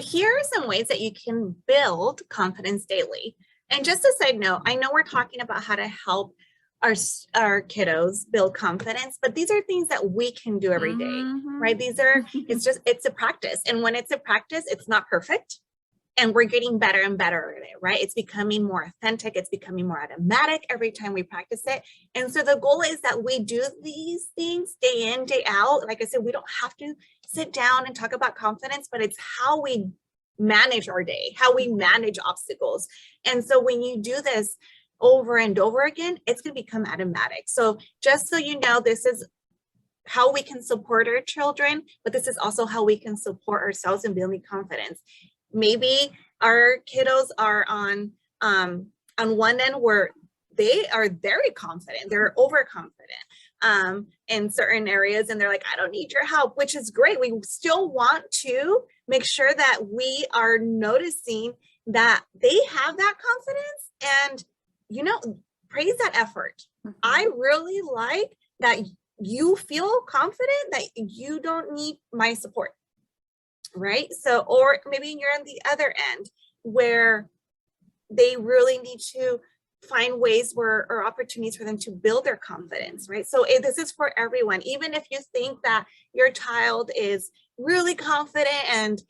here are some ways that you can build confidence daily. And just a side note, I know we're talking about how to help our kiddos build confidence, but these are things that we can do every day, right? It's a practice. And when it's a practice, it's not perfect. And we're getting better and better at it, right? It's becoming more authentic. It's becoming more automatic every time we practice it. And so the goal is that we do these things day in, day out. Like I said, we don't have to sit down and talk about confidence, but it's how we manage our day, how we manage obstacles. And so when you do this over and over again, it's going to become automatic. So just so you know, this is how we can support our children, but this is also how we can support ourselves in building confidence. Maybe our kiddos are on one end where they are very confident, they're overconfident in certain areas, and they're like, I don't need your help, which is great. We still want to make sure that we are noticing that they have that confidence and, praise that effort. I really like that you feel confident that you don't need my support. Right? So, or maybe you're on the other end where they really need to find ways or opportunities for them to build their confidence, right? So this is for everyone. Even if you think that your child is really confident and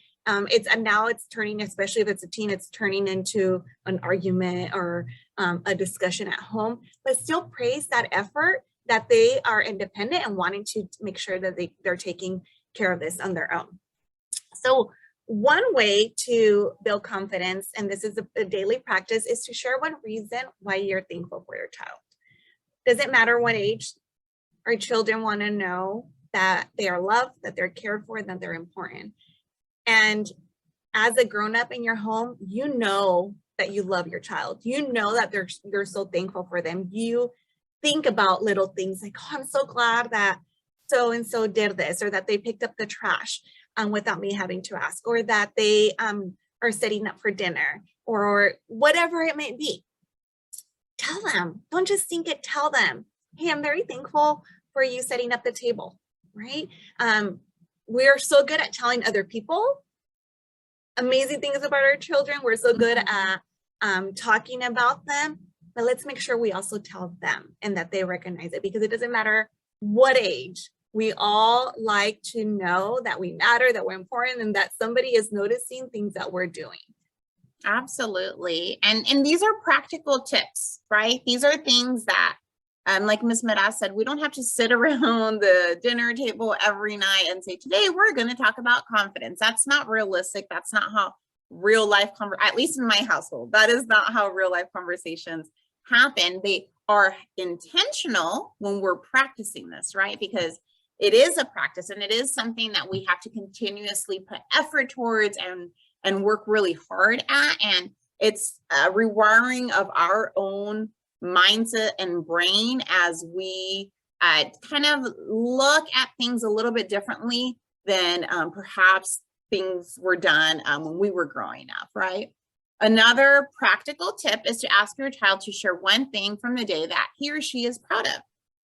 now it's turning, especially if it's a teen, it's turning into an argument or a discussion at home, but still praise that effort that they are independent and wanting to make sure that they're taking care of this on their own. So one way to build confidence, and this is a daily practice, is to share one reason why you're thankful for your child. Doesn't matter what age, our children want to know that they are loved, that they're cared for, that they're important. And as a grown-up in your home, you know that you love your child. You know that you're so thankful for them. You think about little things like, oh, I'm so glad that so-and-so did this, or that they picked up the trash without me having to ask, or that they are setting up for dinner, or whatever it may be. Tell them, don't just think it, tell them, hey, I'm very thankful for you setting up the table, right? We're so good at telling other people amazing things about our children. We're so good at talking about them, but let's make sure we also tell them and that they recognize it, because it doesn't matter what age. We all like to know that we matter, that we're important, and that somebody is noticing things that we're doing. Absolutely. And these are practical tips, right? These are things that, like Ms. Medas said, we don't have to sit around the dinner table every night and say, today we're going to talk about confidence. That's not realistic. That's not how real life, at least in my household, that is not how real life conversations happen. They are intentional when we're practicing this, right? Because it is a practice, and it is something that we have to continuously put effort towards and work really hard at. And it's a rewiring of our own mindset and brain as we kind of look at things a little bit differently than perhaps things were done when we were growing up, right? Another practical tip is to ask your child to share one thing from the day that he or she is proud of.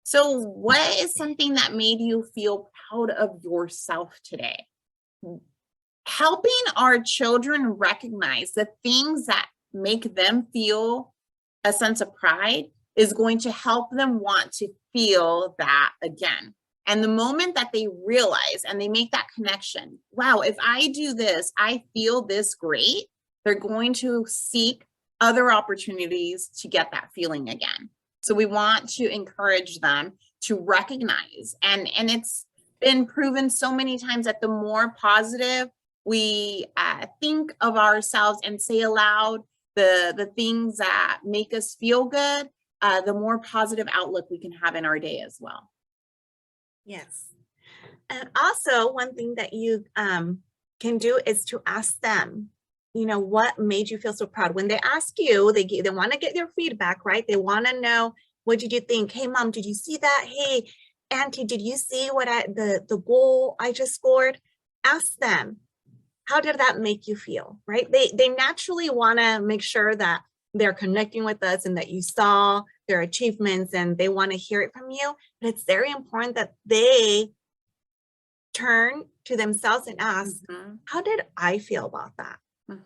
So what is something that made you feel proud of yourself today? Helping our children recognize the things that make them feel a sense of pride is going to help them want to feel that again. And the moment that they realize and they make that connection, wow, if I do this, I feel this great, they're going to seek other opportunities to get that feeling again. So we want to encourage them to recognize, and it's been proven so many times that the more positive we think of ourselves and say aloud the things that make us feel good, the more positive outlook we can have in our day as well. Yes. And also one thing that you can do is to ask them, what made you feel so proud? When they ask you, they want to get their feedback, right? They want to know, what did you think? Hey, Mom, did you see that? Hey, Auntie, did you see what the goal I just scored? Ask them, how did that make you feel, right? They naturally want to make sure that they're connecting with us and that you saw their achievements and they want to hear it from you. But it's very important that they turn to themselves and ask, how did I feel about that?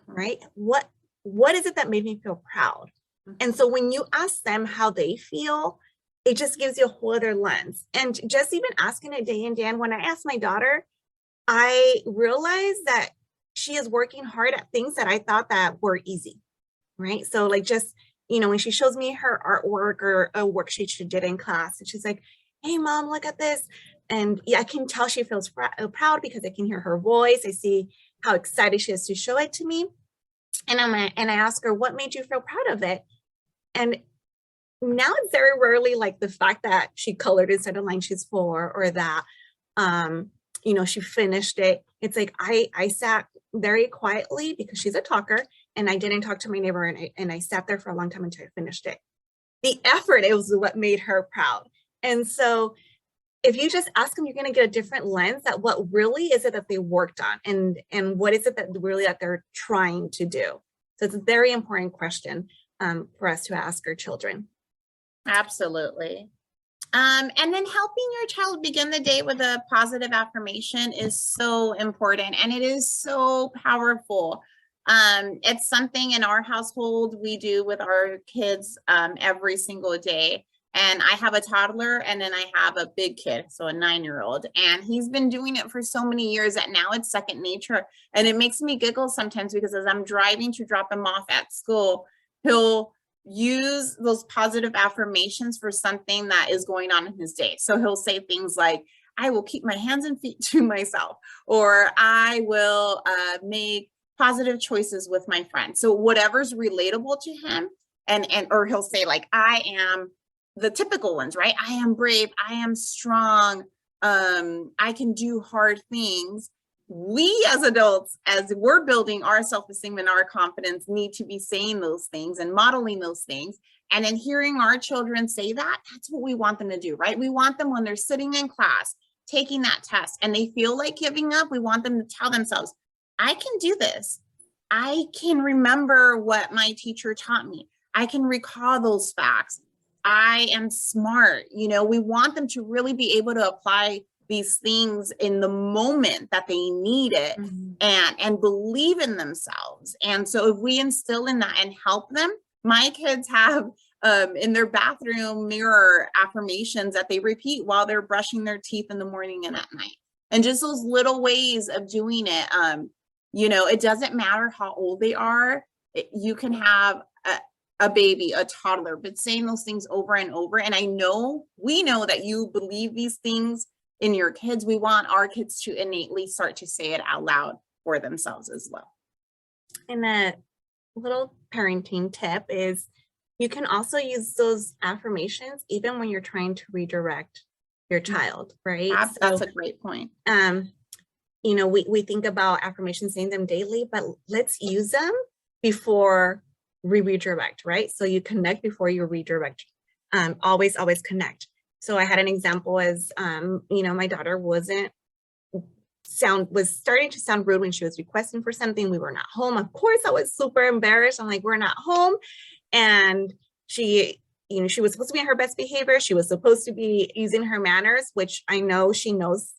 Right? What is it that made me feel proud? And so when you ask them how they feel, it just gives you a whole other lens. And just even asking it day in, day in, when I asked my daughter, I realized that she is working hard at things that I thought that were easy, right? So like just, when she shows me her artwork or a worksheet she did in class, and she's like, hey mom, look at this. And yeah, I can tell she feels proud because I can hear her voice. I see how excited she is to show it to me. And I ask her, what made you feel proud of it? And now it's very rarely like the fact that she colored inside a line she's for, or that, she finished it. It's like, I sat very quietly because she's a talker, and I didn't talk to my neighbor, and I sat there for a long time until I finished it. The effort, it was what made her proud. And so if you just ask them, you're going to get a different lens at what really is it that they worked on, and what is it that really that they're trying to do. So it's a very important question for us to ask our children. Absolutely. And then helping your child begin the day with a positive affirmation is so important, and it is so powerful. It's something in our household we do with our kids every single day. And I have a toddler, and then I have a big kid, so a 9-year-old, and he's been doing it for so many years that now it's second nature. And it makes me giggle sometimes because as I'm driving to drop him off at school, he'll use those positive affirmations for something that is going on in his day. So he'll say things like, I will keep my hands and feet to myself, or I will make positive choices with my friends. So whatever's relatable to him, or he'll say like, I am the typical ones, right? I am brave, I am strong, I can do hard things. We as adults, as we're building our self-esteem and our confidence, need to be saying those things and modeling those things. And then hearing our children say that, that's what we want them to do, right? We want them when they're sitting in class, taking that test, and they feel like giving up, we want them to tell themselves, I can do this. I can remember what my teacher taught me. I can recall those facts. I am smart. We want them to really be able to apply these things in the moment that they need it, and believe in themselves. And so if we instill in that and help them, my kids have in their bathroom mirror affirmations that they repeat while they're brushing their teeth in the morning and at night. And just those little ways of doing it. It doesn't matter how old they are. You can have a baby, a toddler, but saying those things over and over. And we know that you believe these things in your kids. We want our kids to innately start to say it out loud for themselves as well. And a little parenting tip is you can also use those affirmations even when you're trying to redirect your child, right? That's a great point. We think about affirmations, saying them daily, but let's use them before we redirect, right? So you connect before you redirect. Always connect. So I had an example as, my daughter was starting to sound rude when she was requesting for something. We were not home. Of course, I was super embarrassed. I'm like, we're not home. And she was supposed to be in her best behavior. She was supposed to be using her manners, which I know she knows,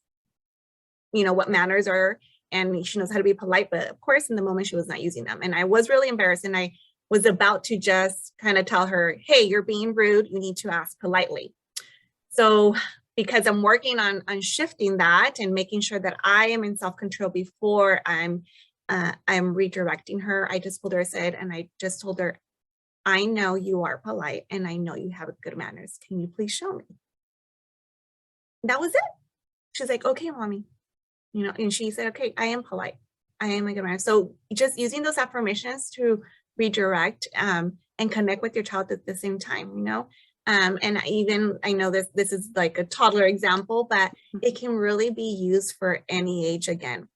what manners are, and she knows how to be polite. But of course, in the moment, she was not using them. And I was really embarrassed. And I was about to just kind of tell her, hey, you're being rude. You need to ask politely. So because I'm working on shifting that and making sure that I am in self-control before I'm redirecting her, I just told her, I know you are polite and I know you have good manners. Can you please show me? That was it. She's like, okay, mommy. And she said, okay, I am polite. I am a good manner. So just using those affirmations to redirect and connect with your child at the same time, and I know this is like a toddler example, but it can really be used for any age again.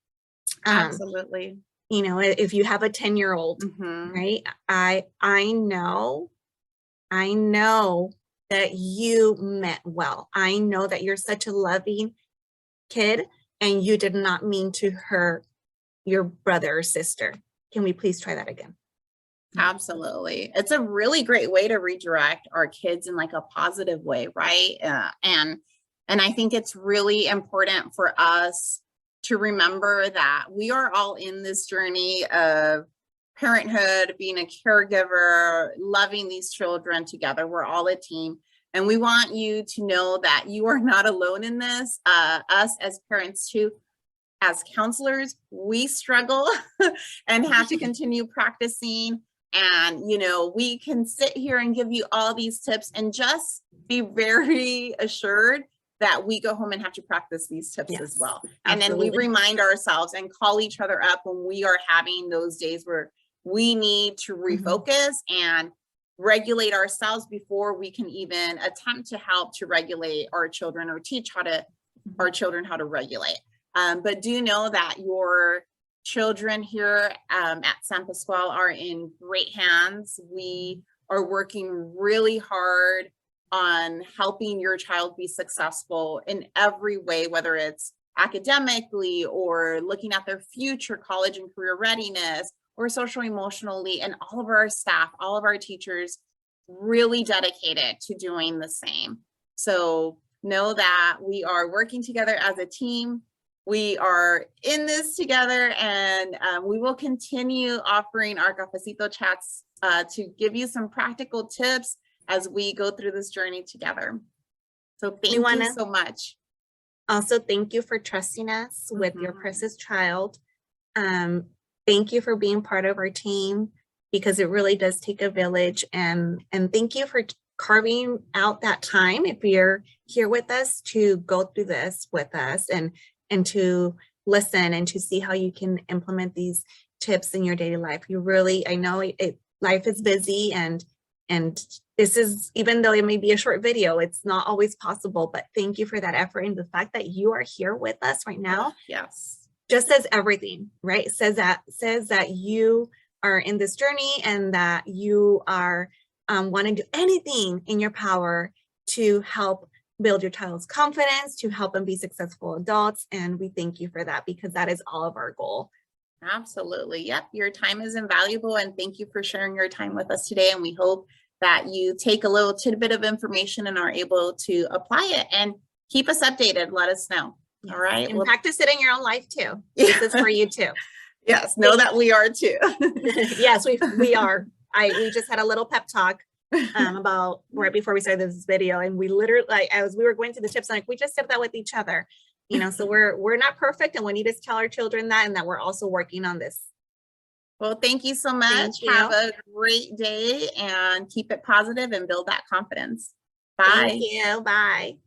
Absolutely. If you have a 10-year-old, right? I know that you meant well. I know that you're such a loving kid and you did not mean to hurt your brother or sister. Can we please try that again? Absolutely. It's a really great way to redirect our kids in like a positive way, right? And I think it's really important for us to remember that we are all in this journey of parenthood, being a caregiver, loving these children together. We're all a team. And we want you to know that you are not alone in this. Us as parents too, as counselors, we struggle and have to continue practicing. And, you know, we can sit here and give you all these tips and just be very assured that we go home and have to practice these tips as well. And then we remind ourselves and call each other up when we are having those days where we need to refocus and regulate ourselves before we can even attempt to help to regulate our children or teach our children how to regulate. But do know that your children here at San Pascual are in great hands. We are working really hard on helping your child be successful in every way, whether it's academically or looking at their future college and career readiness or social emotionally, and all of our staff, all of our teachers really dedicated to doing the same. So know that we are working together as a team. We are in this together, and we will continue offering our Cafecito chats to give you some practical tips as we go through this journey together. So thank you so much. Also, thank you for trusting us with your precious child. Thank you for being part of our team, because it really does take a village. And thank you for carving out that time, if you're here with us, to go through this with us and to listen and to see how you can implement these tips in your daily life. You really, I know life is busy, and this is, even though it may be a short video, it's not always possible, but thank you for that effort. And the fact that you are here with us right now, just says everything, right? It says that you are in this journey, and that you are wanting to do anything in your power to help build your child's confidence, to help them be successful adults. And we thank you for that, because that is all of our goal. Absolutely. Yep. Your time is invaluable. And thank you for sharing your time with us today. And we hope that you take a little tidbit of information and are able to apply it, and keep us updated. Let us know. Yes. All right. And practice it in your own life too. This is for you too. Yes. Know that we are too. Yes, we are. We just had a little pep talk about right before we started this video, and we literally, like, as we were going through the tips, like, we just did that with each other, you know. So we're not perfect, and we need to tell our children that, and that we're also working on this. Well, thank you so much. Have a great day, and keep it positive and build that confidence. Bye. Thank you. Bye.